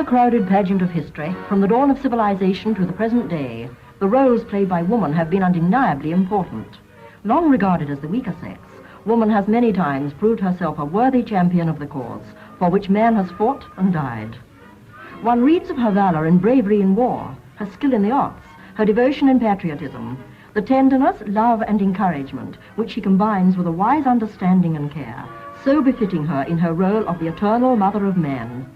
overcrowded pageant of history, from the dawn of civilization to the present day, the roles played by woman have been undeniably important. Long regarded as the weaker sex, woman has many times proved herself a worthy champion of the cause, for which man has fought and died. One reads of her valor and bravery in war, her skill in the arts, her devotion and patriotism, the tenderness, love and encouragement which she combines with a wise understanding and care, so befitting her in her role of the eternal mother of man.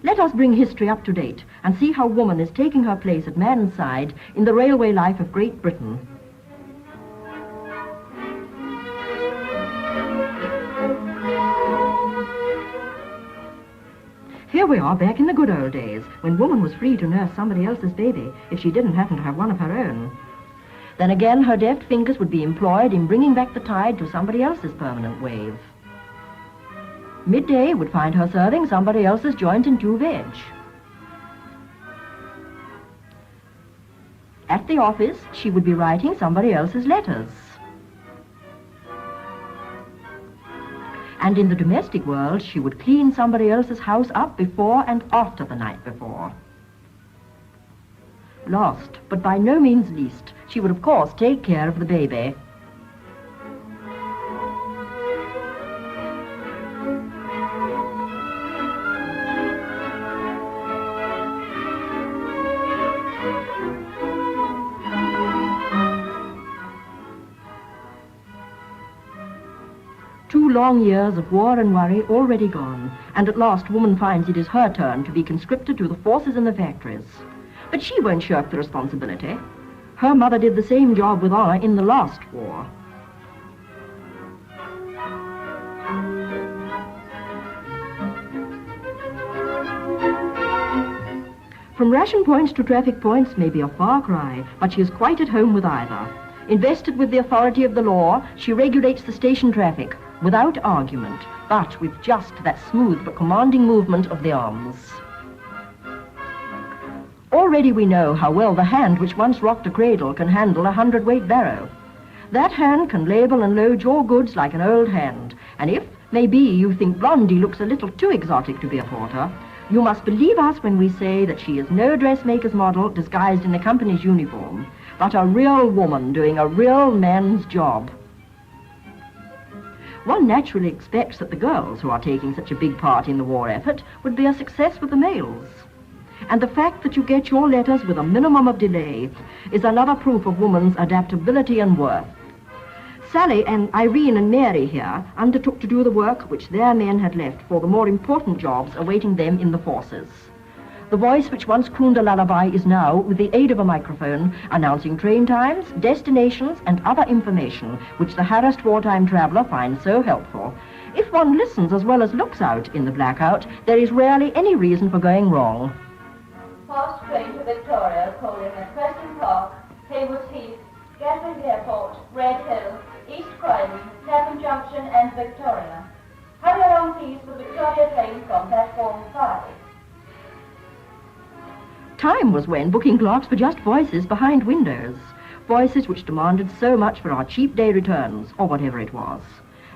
Let us bring history up to date and see how woman is taking her place at man's side in the railway life of Great Britain. Here we are back in the good old days, when woman was free to nurse somebody else's baby if she didn't happen to have one of her own. Then again, her deft fingers would be employed in bringing back the tide to somebody else's permanent wave. Midday would find her serving somebody else's joint and two veg. At the office, she would be writing somebody else's letters. And in the domestic world, she would clean somebody else's house up before and after the night before. Last, but by no means least, she would of course take care of the baby. Two long years of war and worry already gone, and at last woman finds it is her turn to be conscripted to the forces in the factories. But she won't shirk the responsibility. Her mother did the same job with honor in the last war. From ration points to traffic points may be a far cry, but she is quite at home with either. Invested with the authority of the law, she regulates the station traffic without argument, but with just that smooth but commanding movement of the arms. Already we know how well the hand which once rocked a cradle can handle a 100-weight barrow. That hand can label and load your goods like an old hand, and if, maybe, you think Blondie looks a little too exotic to be a porter, you must believe us when we say that she is no dressmaker's model disguised in the company's uniform, but a real woman doing a real man's job. One naturally expects that the girls who are taking such a big part in the war effort would be a success with the males. And the fact that you get your letters with a minimum of delay is another proof of woman's adaptability and worth. Sally and Irene and Mary here undertook to do the work which their men had left for the more important jobs awaiting them in the forces. The voice which once crooned a lullaby is now, with the aid of a microphone, announcing train times, destinations, and other information which the harassed wartime traveller finds so helpful. If one listens as well as looks out in the blackout, there is rarely any reason for going wrong. Fast train to Victoria calling at Preston Park, Haywards Heath, Gatwick Airport, Red Hill, East Croydon, Clapham Junction and Victoria. Hurry along please for Victoria train from platform 5. Time was when booking clerks were just voices behind windows, voices which demanded so much for our cheap day returns, or whatever it was.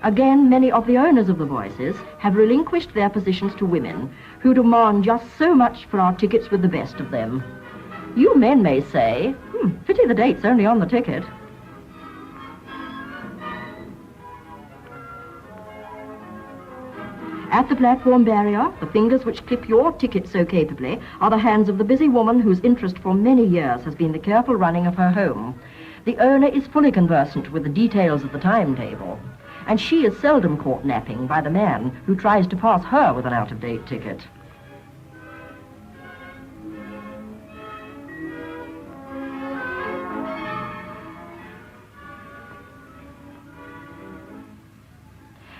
Again, many of the owners of the voices have relinquished their positions to women, who demand just so much for our tickets with the best of them. You men may say, pity the date's only on the ticket. At the platform barrier, the fingers which clip your ticket so capably are the hands of the busy woman whose interest for many years has been the careful running of her home. The owner is fully conversant with the details of the timetable, and she is seldom caught napping by the man who tries to pass her with an out-of-date ticket.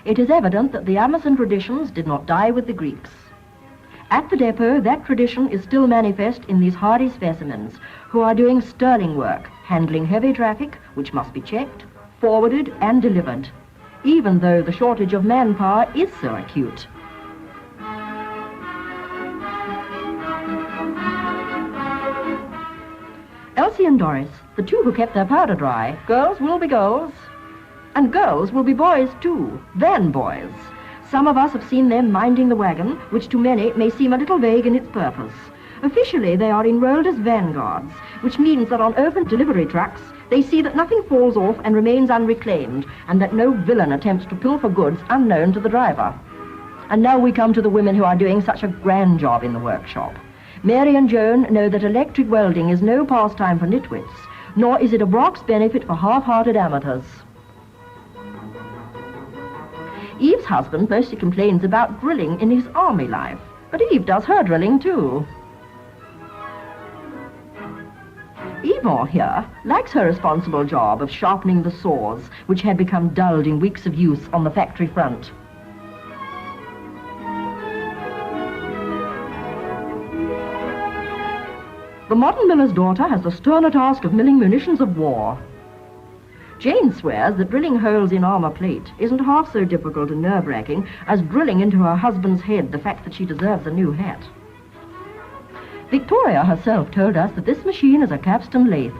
It is evident that the Amazon traditions did not die with the Greeks. At the depot, that tradition is still manifest in these hardy specimens, who are doing sterling work, handling heavy traffic, which must be checked, forwarded and delivered, even though the shortage of manpower is so acute. Elsie and Doris, the two who kept their powder dry, girls will be girls. And girls will be boys too, van boys. Some of us have seen them minding the wagon, which to many may seem a little vague in its purpose. Officially, they are enrolled as vanguards, which means that on open delivery trucks, they see that nothing falls off and remains unreclaimed, and that no villain attempts to pilfer goods unknown to the driver. And now we come to the women who are doing such a grand job in the workshop. Mary and Joan know that electric welding is no pastime for nitwits, nor is it a Brock's benefit for half-hearted amateurs. Eve's husband mostly complains about drilling in his army life, but Eve does her drilling too. Yvonne here likes her responsible job of sharpening the saws, which had become dulled in weeks of use on the factory front. The modern miller's daughter has the sterner task of milling munitions of war. Jane swears that drilling holes in armor plate isn't half so difficult and nerve-wracking as drilling into her husband's head the fact that she deserves a new hat. Victoria herself told us that this machine is a capstan lathe.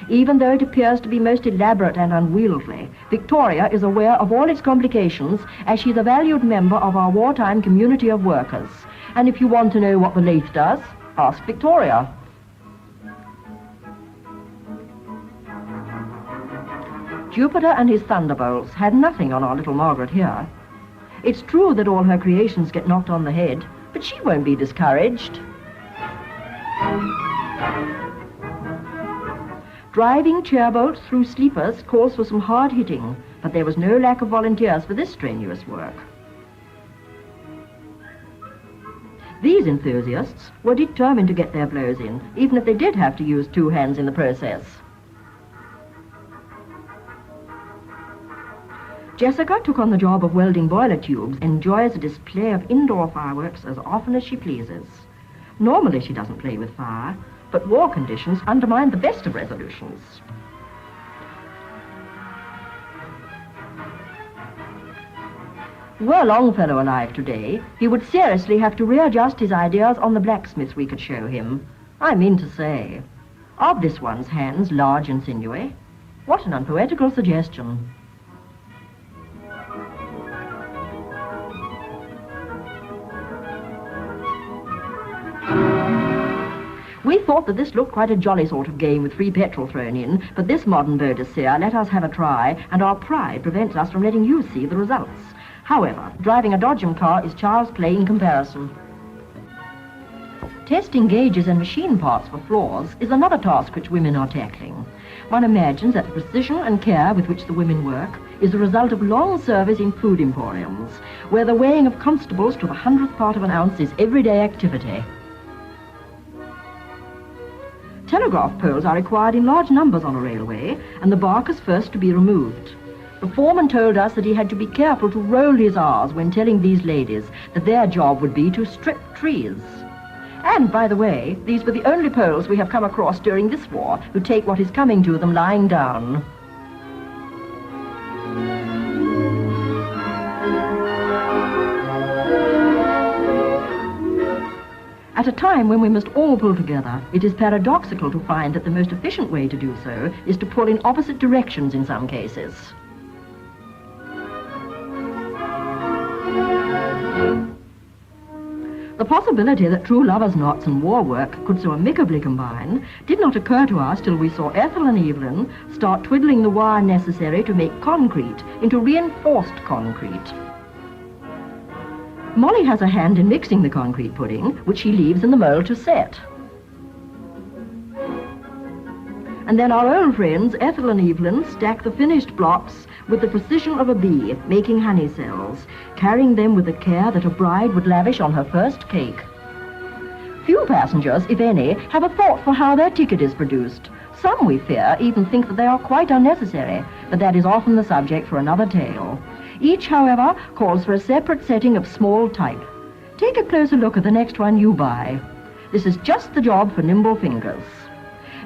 Even though it appears to be most elaborate and unwieldy, Victoria is aware of all its complications as she's a valued member of our wartime community of workers. And if you want to know what the lathe does, ask Victoria. Jupiter and his thunderbolts had nothing on our little Margaret here. It's true that all her creations get knocked on the head, but she won't be discouraged. Driving chairbolts through sleepers calls for some hard hitting, but there was no lack of volunteers for this strenuous work. These enthusiasts were determined to get their blows in, even if they did have to use two hands in the process. Jessica took on the job of welding boiler tubes and enjoys a display of indoor fireworks as often as she pleases. Normally she doesn't play with fire, but war conditions undermine the best of resolutions. Were Longfellow alive today, he would seriously have to readjust his ideas on the blacksmiths we could show him. I mean to say, of this one's hands large and sinewy, what an unpoetical suggestion. We thought that this looked quite a jolly sort of game with free petrol thrown in, but this modern Boadicea let us have a try, and our pride prevents us from letting you see the results. However, driving a Dodgem car is child's play in comparison. Testing gauges and machine parts for flaws is another task which women are tackling. One imagines that the precision and care with which the women work is the result of long service in food emporiums, where the weighing of constables to the 100th part of an ounce is everyday activity. Telegraph poles are required in large numbers on a railway, and the bark is first to be removed. The foreman told us that he had to be careful to roll his R's when telling these ladies that their job would be to strip trees. And, by the way, these were the only poles we have come across during this war who take what is coming to them lying down. At a time when we must all pull together, it is paradoxical to find that the most efficient way to do so is to pull in opposite directions in some cases. The possibility that true lovers' knots and war work could so amicably combine did not occur to us till we saw Ethel and Evelyn start twiddling the wire necessary to make concrete into reinforced concrete. Molly has a hand in mixing the concrete pudding, which she leaves in the mould to set. And then our old friends, Ethel and Evelyn, stack the finished blocks with the precision of a bee, making honey cells, carrying them with the care that a bride would lavish on her first cake. Few passengers, if any, have a thought for how their ticket is produced. Some, we fear, even think that they are quite unnecessary, but that is often the subject for another tale. Each, however, calls for a separate setting of small type. Take a closer look at the next one you buy. This is just the job for nimble fingers.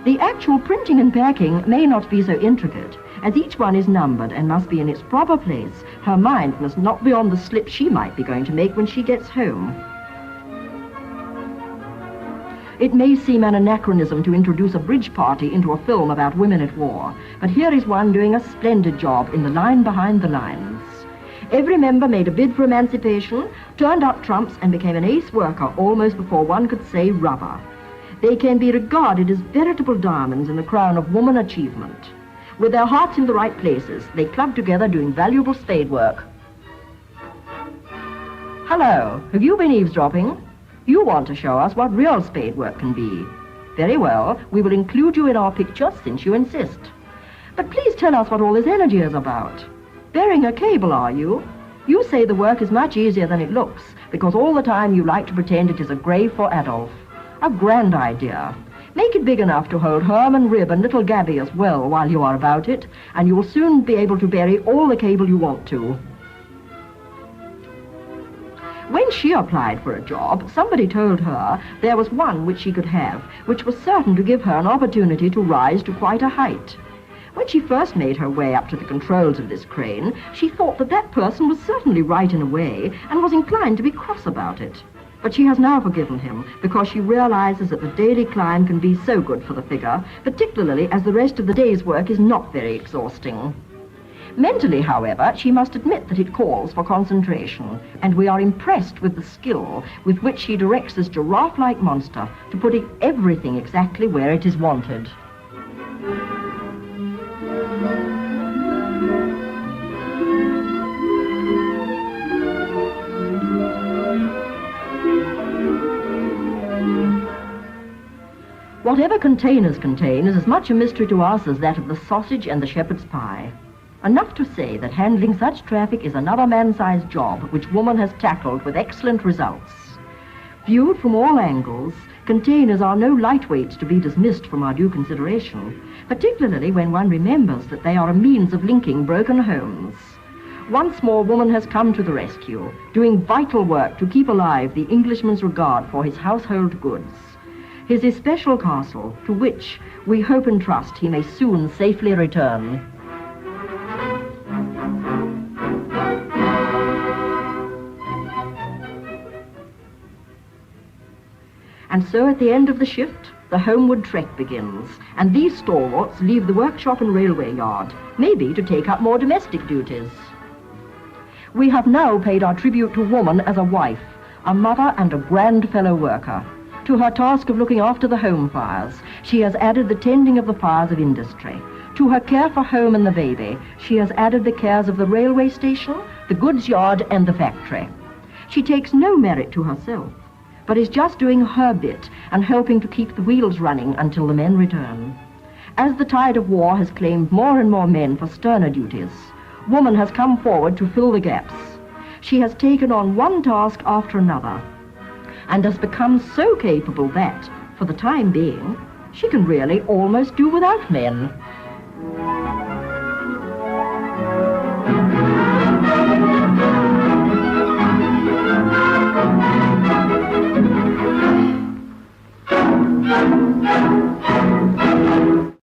The actual printing and packing may not be so intricate, as each one is numbered and must be in its proper place. Her mind must not be on the slip she might be going to make when she gets home. It may seem an anachronism to introduce a bridge party into a film about women at war, but here is one doing a splendid job in The Line Behind the Lines. Every member made a bid for emancipation, turned up trumps, and became an ace worker almost before one could say rubber. They can be regarded as veritable diamonds in the crown of woman achievement. With their hearts in the right places, they club together doing valuable spade work. Hello, have you been eavesdropping? You want to show us what real spade work can be. Very well, we will include you in our picture since you insist. But please tell us what all this energy is about. Burying a cable, are you? You say the work is much easier than it looks, because all the time you like to pretend it is a grave for Adolf. A grand idea. Make it big enough to hold Herman, Rib, and little Gabby as well while you are about it, and you will soon be able to bury all the cable you want to. When she applied for a job, somebody told her there was one which she could have, which was certain to give her an opportunity to rise to quite a height. When she first made her way up to the controls of this crane, she thought that that person was certainly right in a way, and was inclined to be cross about it. But she has now forgiven him, because she realizes that the daily climb can be so good for the figure, particularly as the rest of the day's work is not very exhausting. Mentally, however, she must admit that it calls for concentration, and we are impressed with the skill with which she directs this giraffe-like monster to putting everything exactly where it is wanted. Whatever containers contain is as much a mystery to us as that of the sausage and the shepherd's pie. Enough to say that handling such traffic is another man-sized job which woman has tackled with excellent results. Viewed from all angles, containers are no lightweights to be dismissed from our due consideration, particularly when one remembers that they are a means of linking broken homes. Once more, woman has come to the rescue, doing vital work to keep alive the Englishman's regard for his household goods, his especial castle, to which we hope and trust he may soon safely return. And so at the end of the shift, the homeward trek begins, and these stalwarts leave the workshop and railway yard, maybe to take up more domestic duties. We have now paid our tribute to woman as a wife, a mother and a grand fellow worker. To her task of looking after the home fires, she has added the tending of the fires of industry. To her care for home and the baby, she has added the cares of the railway station, the goods yard, and the factory. She takes no merit to herself, but is just doing her bit and helping to keep the wheels running until the men return. As the tide of war has claimed more and more men for sterner duties, woman has come forward to fill the gaps. She has taken on one task after another, and has become so capable that, for the time being, she can really almost do without men.